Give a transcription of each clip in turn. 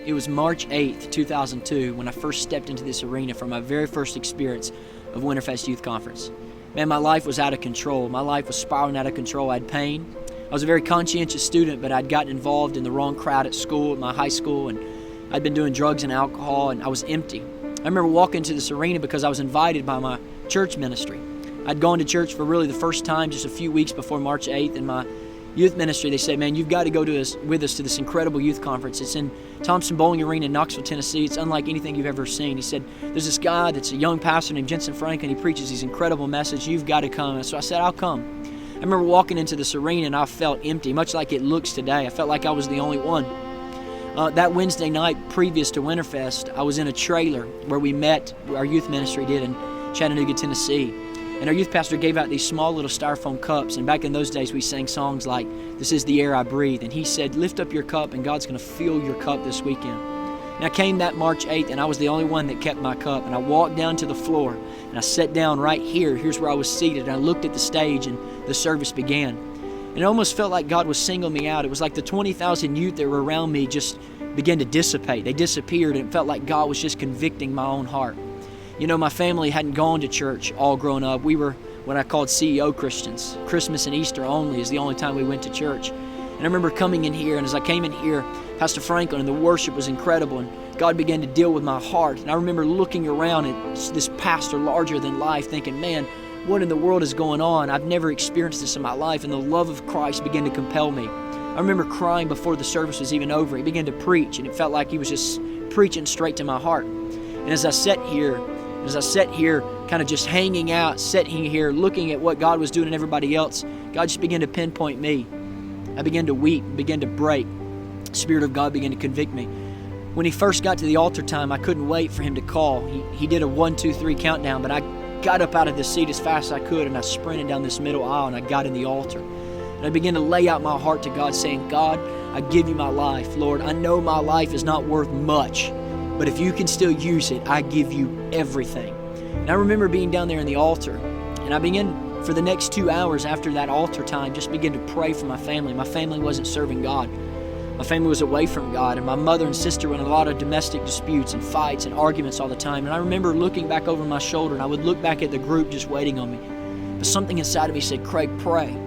It was March 8th, 2002, when I first stepped into this arena for my very first experience of Winterfest Youth Conference. Man, my life was out of control. My life was spiraling out of control. I had pain. I was a very conscientious student, but I'd gotten involved in the wrong crowd at school, at my high school, and I'd been doing drugs and alcohol, and I was empty. I remember walking into this arena because I was invited by my church ministry. I'd gone to church for really the first time just a few weeks before March 8th, and my youth ministry, they said, man, you've got to go with us to this incredible youth conference. It's in Thompson Bowling Arena in Knoxville, Tennessee. It's unlike anything you've ever seen. He said, there's this guy that's a young pastor named Jensen Franklin. He preaches these incredible messages. You've got to come. And so I said, I'll come. I remember walking into this arena and I felt empty, much like it looks today. I felt like I was the only one. That Wednesday night previous to Winterfest, I was in a trailer where we met, our youth ministry did, in Chattanooga, Tennessee. And our youth pastor gave out these small little styrofoam cups. And back in those days, we sang songs like, "This is the air I breathe." And he said, lift up your cup and God's going to fill your cup this weekend. And I came that March 8th and I was the only one that kept my cup. And I walked down to the floor and I sat down right here. Here's where I was seated. And I looked at the stage and the service began. And it almost felt like God was singling me out. It was like the 20,000 youth that were around me just began to dissipate. They disappeared, and it felt like God was just convicting my own heart. You know, my family hadn't gone to church all grown up. We were what I called CEO Christians. Christmas and Easter only is the only time we went to church. And I remember coming in here, and as I came in here, Pastor Franklin, and the worship was incredible, and God began to deal with my heart. And I remember looking around at this pastor larger than life, thinking, man, what in the world is going on? I've never experienced this in my life, and the love of Christ began to compel me. I remember crying before the service was even over. He began to preach, and it felt like he was just preaching straight to my heart. And as I sat here, kind of just hanging out, sitting here, looking at what God was doing and everybody else, God just began to pinpoint me. I began to weep, began to break. The Spirit of God began to convict me. When he first got to the altar time, I couldn't wait for him to call. He did a 1, 2, 3 countdown, but I got up out of the seat as fast as I could, and I sprinted down this middle aisle, and I got in the altar. And I began to lay out my heart to God, saying, God, I give you my life. Lord, I know my life is not worth much, but if you can still use it, I give you everything. And I remember being down there in the altar, and I began for the next 2 hours after that altar time, just begin to pray for my family. My family wasn't serving God. My family was away from God, and my mother and sister were in a lot of domestic disputes and fights and arguments all the time. And I remember looking back over my shoulder, and I would look back at the group just waiting on me. But something inside of me said, Craig, pray.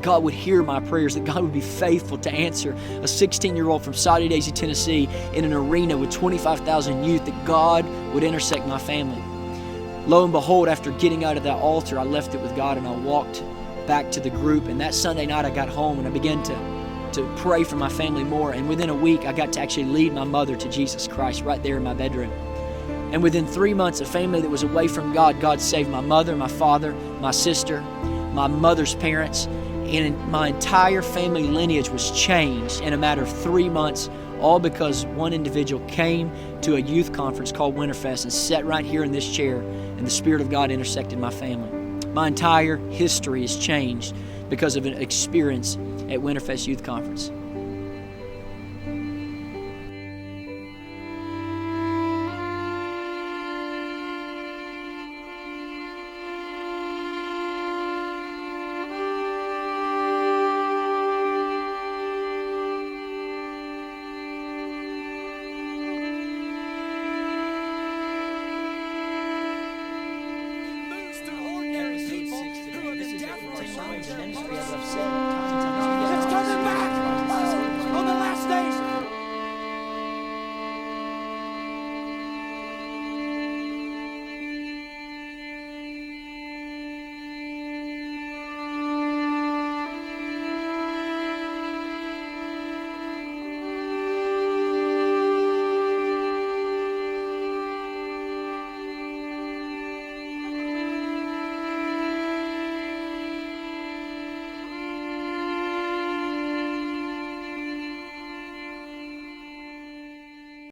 God would hear my prayers, that God would be faithful to answer a 16-year-old from Saudi Daisy, Tennessee in an arena with 25,000 youth, that God would intersect my family. Lo and behold, after getting out of that altar, I left it with God and I walked back to the group. And that Sunday night I got home and I began to pray for my family more. And within a week, I got to actually lead my mother to Jesus Christ right there in my bedroom. And within 3 months, a family that was away from God, God saved my mother, my father, my sister, my mother's parents, and my entire family lineage was changed in a matter of 3 months, all because one individual came to a youth conference called Winterfest and sat right here in this chair, and the Spirit of God intersected my family. My entire history has changed because of an experience at Winterfest Youth Conference.